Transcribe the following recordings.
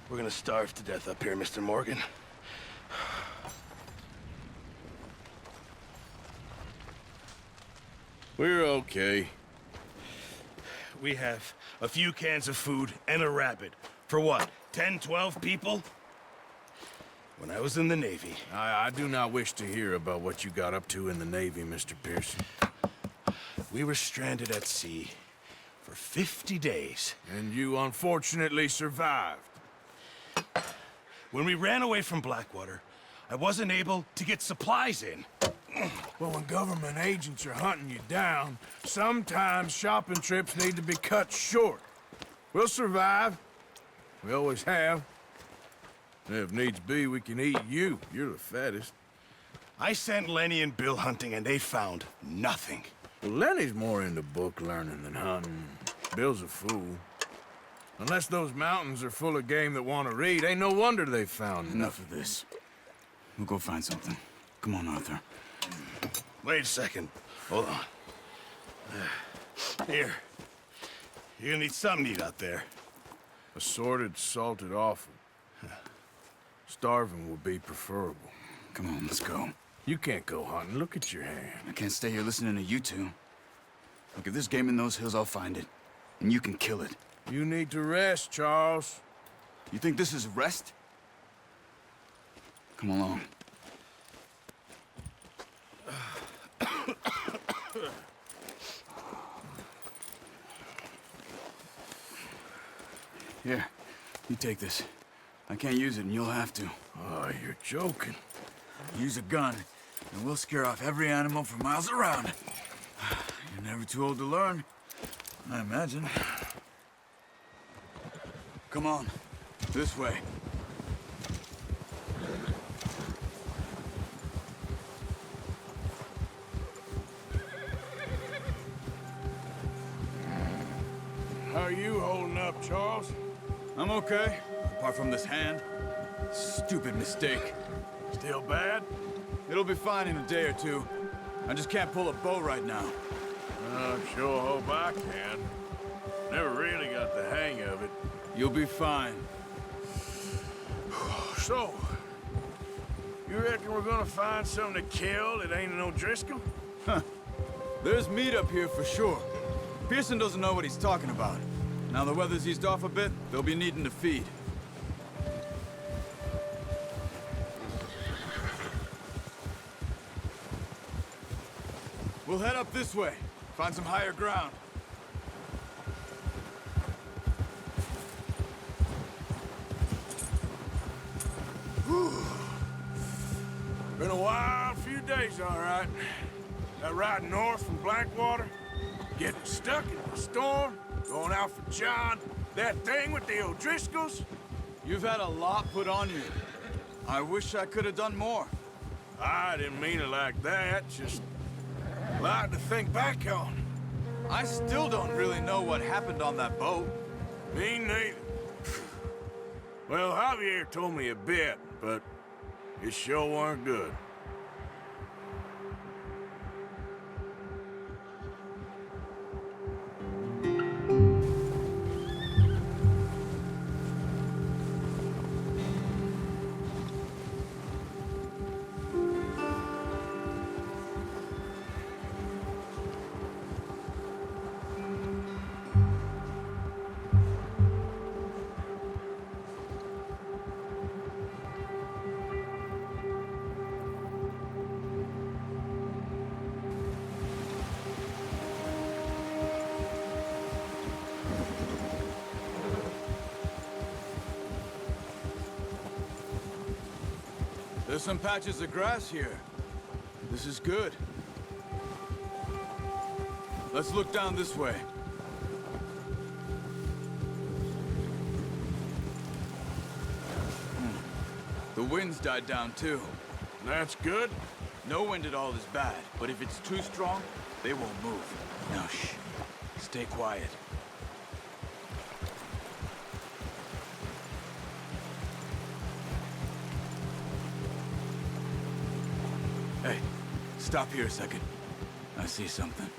We're gonna starve to death up here, Mr. Morgan. We're okay. We have a few cans of food and a rabbit. For what, 10, 12 people? When I was in the Navy... I do not wish to hear about what you got up to in the Navy, Mr. Pearson. We were stranded at sea for 50 days. And you unfortunately survived. When we ran away from Blackwater, I wasn't able to get supplies in. Well, when government agents are hunting you down, sometimes shopping trips need to be cut short. We'll survive. We always have. And if needs be, we can eat you. You're the fattest. I sent Lenny and Bill hunting, and they found nothing. Well, Lenny's more into book learning than hunting. Bill's a fool. Unless those mountains are full of game that want to read, ain't no wonder they found Enough of this. We'll go find something. Come on, Arthur. Wait a second. Hold on. Here. You're gonna need something to eat out there. Assorted, salted offal. Starving will be preferable. Come on, let's go. You can't go hunting. Look at your hand. I can't stay here listening to you two. Look, if there's game in those hills, I'll find it. And you can kill it. You need to rest, Charles. You think this is rest? Come along. Here, you take this. I can't use it, and you'll have to. Oh, you're joking. Use a gun, and we'll scare off every animal for miles around. You're never too old to learn, I imagine. Come on, this way. How are you holding up, Charles? I'm okay, apart from this hand. Stupid mistake. Still bad? It'll be fine in a day or two. I just can't pull a bow right now. I sure hope I can. Never really got the hang of it. You'll be fine. So, you reckon we're gonna find something to kill that ain't no Driscoll? Huh. There's meat up here for sure. Pearson doesn't know what he's talking about. Now the weather's eased off a bit, they'll be needing to feed. We'll head up this way. Find some higher ground. Been a wild few days, all right. That ride north from Blackwater, getting stuck in the storm, going out for John, that thing with the O'Driscolls. You've had a lot put on you. I wish I could have done more. I didn't mean it like that, just a lot to think back on. I still don't really know what happened on that boat. Me neither. Well, Javier told me a bit, but it sure weren't good. There's some patches of grass here. This is good. Let's look down this way. The wind's died down too. That's good. No wind at all is bad, but if it's too strong, they won't move. Now shh. Stay quiet. Hey, stop here a second. I see something.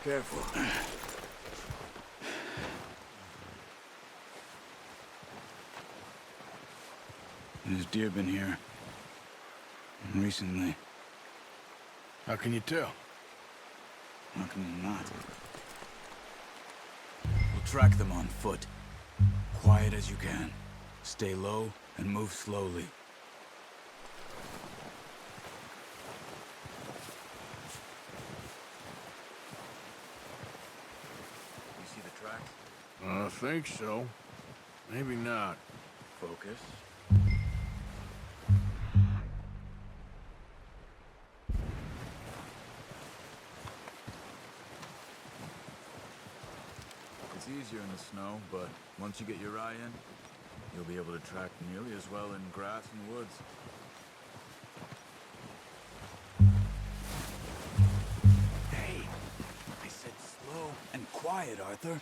Careful. There's deer been here. Recently. How can you tell? How can you not? We'll track them on foot. Quiet as you can. Stay low and move slowly. You see the tracks? I think so. Maybe not. Focus. It's easier in the snow, but once you get your eye in, you'll be able to track nearly as well in grass and woods. Hey, I said slow and quiet, Arthur.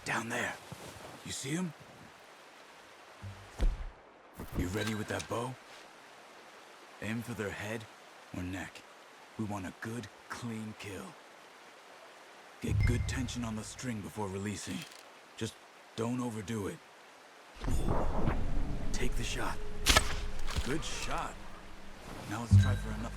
Down there. You see him? You ready with that bow? Aim for their head or neck. We want a good, clean kill. Get good tension on the string before releasing. Just don't overdo it. Take the shot. Good shot. Now let's try for another.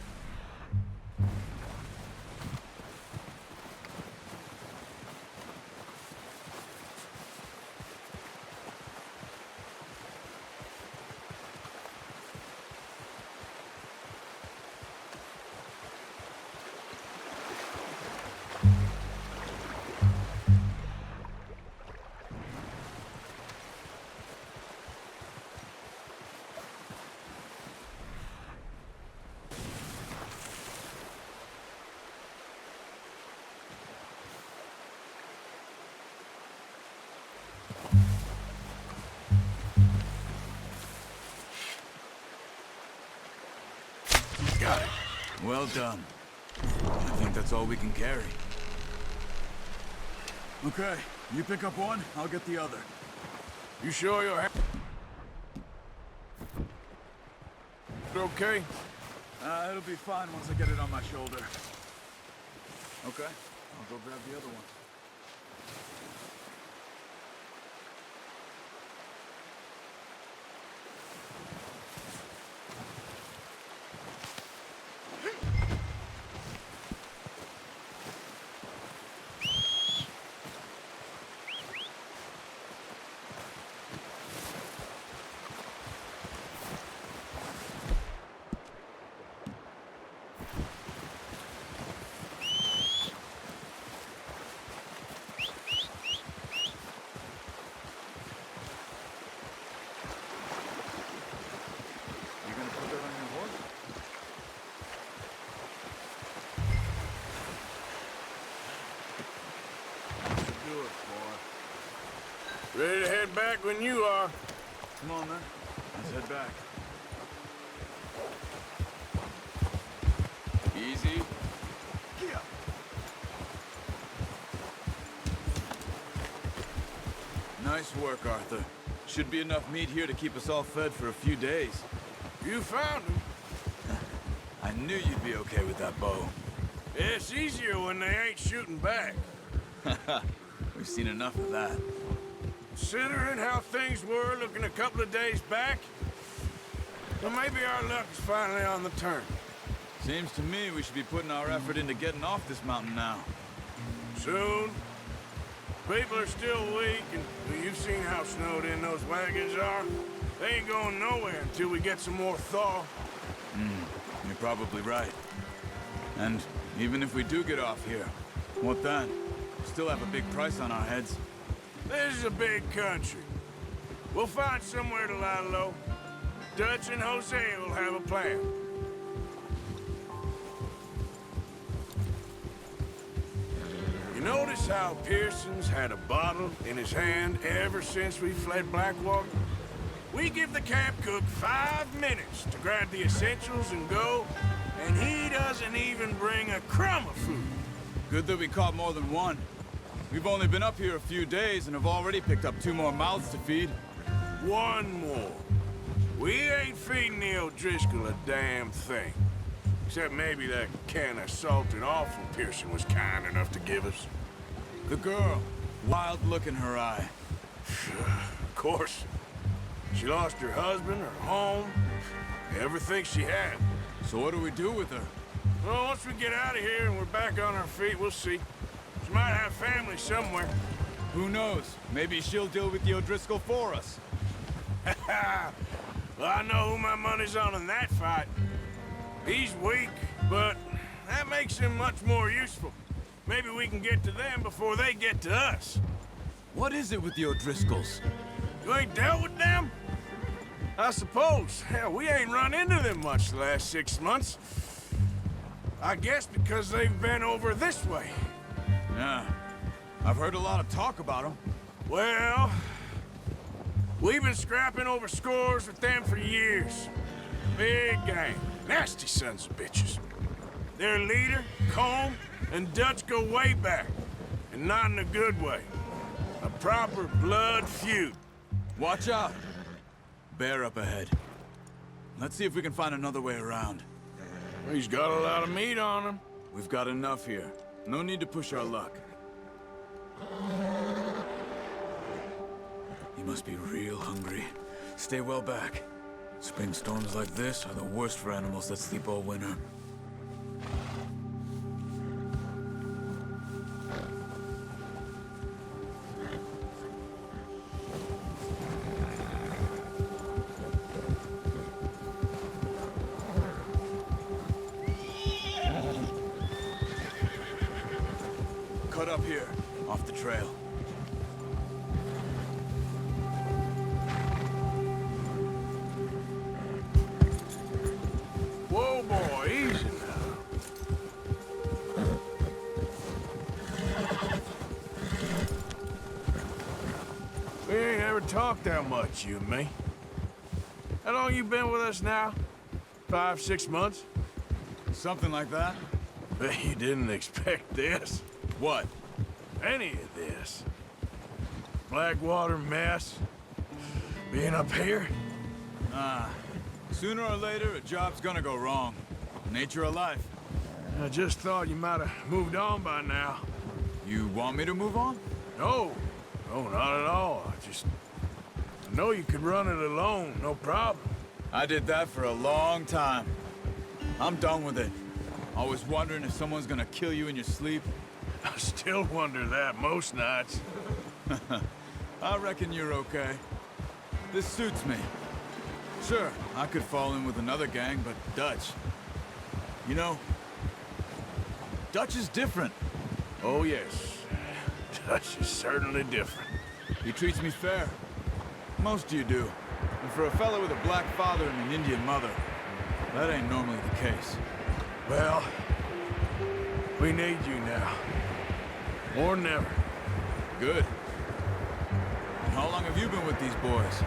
Got it. Well done. I think that's all we can carry. Okay, you pick up one, I'll get the other. You sure you're okay? It'll be fine once I get it on my shoulder. Okay, I'll go grab the other one. Ready to head back when you are. Come on, then. Let's head back. Easy. Yeah. Nice work, Arthur. Should be enough meat here to keep us all fed for a few days. You found him. I knew you'd be okay with that bow. It's easier when they ain't shooting back. We've seen enough of that. Considering how things were looking a couple of days back, well, maybe our luck is finally on the turn. Seems to me we should be putting our effort into getting off this mountain now. Soon. People are still weak, and well, you've seen how snowed in those wagons are. They ain't going nowhere until we get some more thaw. You're probably right. And even if we do get off here, what then? Still have a big price on our heads. This is a big country. We'll find somewhere to lie low. Dutch and Jose will have a plan. You notice how Pearson's had a bottle in his hand ever since we fled Blackwater? We give the camp cook 5 minutes to grab the essentials and go, and he doesn't even bring a crumb of food. Good that we caught more than one. We've only been up here a few days and have already picked up 2 more mouths to feed. 1 more. We ain't feeding the O'Driscoll a damn thing. Except maybe that can of salted offal Pearson was kind enough to give us. The girl, wild look in her eye. Of course. She lost her husband, her home, everything she had. So what do we do with her? Well, once we get out of here and we're back on our feet, we'll see. She might have family somewhere. Who knows? Maybe she'll deal with the O'Driscoll for us. Well, I know who my money's on in that fight. He's weak, but that makes him much more useful. Maybe we can get to them before they get to us. What is it with the O'Driscolls? You ain't dealt with them? I suppose. Hell, we ain't run into them much the last 6 months. I guess because they've been over this way. Yeah, I've heard a lot of talk about them. Well, we've been scrapping over scores with them for years. Big gang. Nasty sons of bitches. Their leader, Combe, and Dutch go way back. And not in a good way. A proper blood feud. Watch out! Bear up ahead. Let's see if we can find another way around. He's got a lot of meat on him. We've got enough here. No need to push our luck. He must be real hungry. Stay well back. Spring storms like this are the worst for animals that sleep all winter. Cut up here, off the trail. Whoa, boy, easy now. We ain't ever talked that much, you and me. How long you been with us now? 5, 6 months? Something like that? Bet you didn't expect this. What? Any of this. Blackwater mess. Being up here? Sooner or later, a job's gonna go wrong. Nature of life. I just thought you might have moved on by now. You want me to move on? No. No, not at all. I know you could run it alone, no problem. I did that for a long time. I'm done with it. Always wondering if someone's gonna kill you in your sleep. I still wonder that most nights. I reckon you're okay. This suits me. Sure, I could fall in with another gang, but Dutch... You know, Dutch is different. Oh, yes. Dutch is certainly different. He treats me fair. Most of you do. And for a fella with a black father and an Indian mother, that ain't normally the case. Well, we need you now. More than ever. Good. And how long have you been with these boys?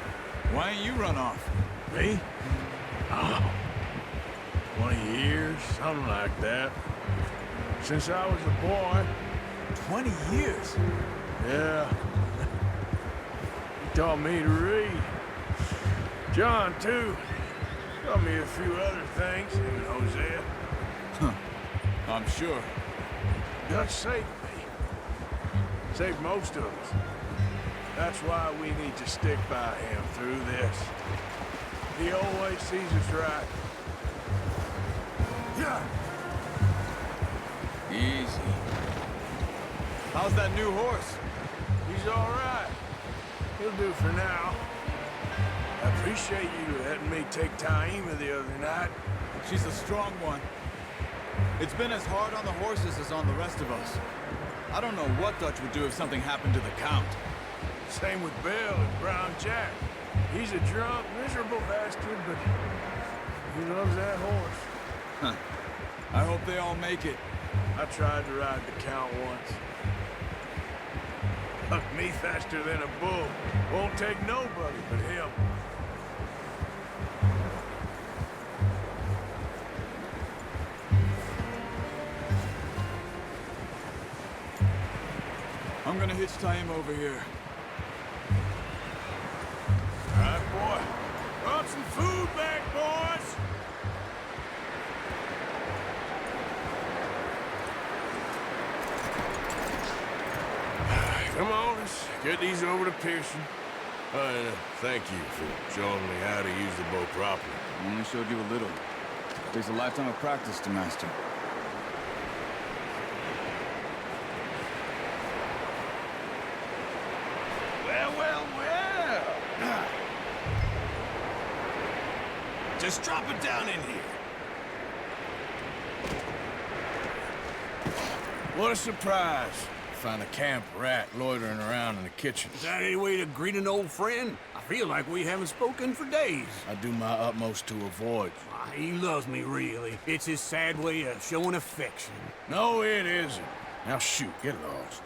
Why ain't you run off? Me? Oh, 20 years, something like that. Since I was a boy. 20 years? Yeah. He taught me to read. John, too. Taught me a few other things, him and Hosea. I'm sure. Dutch saved me. Saved most of us. That's why we need to stick by him through this. He always sees us right. Yeah. Easy. How's that new horse? He's all right. He'll do for now. I appreciate you letting me take Taima the other night. She's a strong one. It's been as hard on the horses as on the rest of us. I don't know what Dutch would do if something happened to the Count. Same with Bill and Brown Jack. He's a drunk, miserable bastard, but he loves that horse. Huh. I hope they all make it. I tried to ride the Count once. Buck me faster than a bull. Won't take nobody but him. I'm gonna hitch tie him over here. All right, boy. Brought some food back, boys. Come on, let's get these over to Pearson. And thank you for showing me how to use the bow properly. I only showed you a little. Takes a lifetime of practice to master. Well. Just drop it down in here. What a surprise. Find a camp rat loitering around in the kitchen. Is that any way to greet an old friend? I feel like we haven't spoken for days. I do my utmost to avoid you. He loves me, really. It's his sad way of showing affection. No, it isn't. Now shoot, get lost.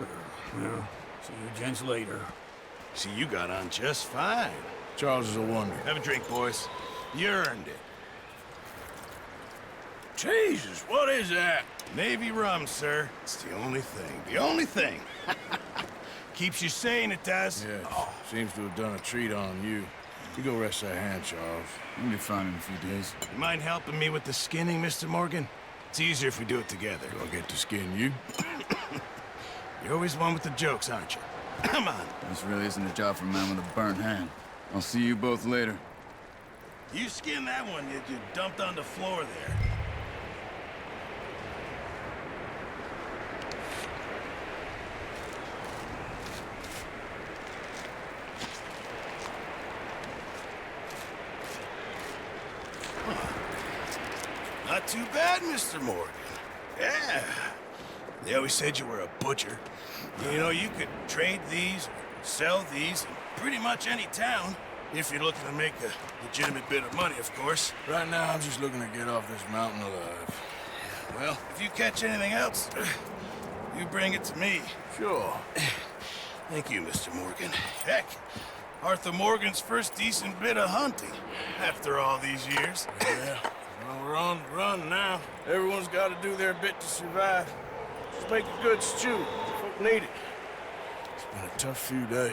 Well, see you gents later. See, you got on just fine. Charles is a wonder. Have a drink, boys. You earned it. Jesus, what is that? Navy rum, sir. It's the only thing. The only thing. Keeps you sane, it does. Yes, seems to have done a treat on you. You go rest that hand, Charles. You'll be fine in a few days. You mind helping me with the skinning, Mr. Morgan? It's easier if we do it together. Do I get to skin you? You're always one with the jokes, aren't you? Come on. This really isn't a job for a man with a burnt hand. I'll see you both later. You skin that one that you dumped on the floor there. Not too bad, Mr. Morgan. Yeah. They always said you were a butcher. You know, you could trade these, sell these, in pretty much any town. If you're looking to make a legitimate bit of money, of course. Right now, I'm just looking to get off this mountain alive. Well, if you catch anything else, you bring it to me. Sure. Thank you, Mr. Morgan. Heck, Arthur Morgan's first decent bit of hunting after all these years. Yeah. Well, we're on the run now. Everyone's got to do their bit to survive. Just make a good stew. Folk need it. It's been a tough few days.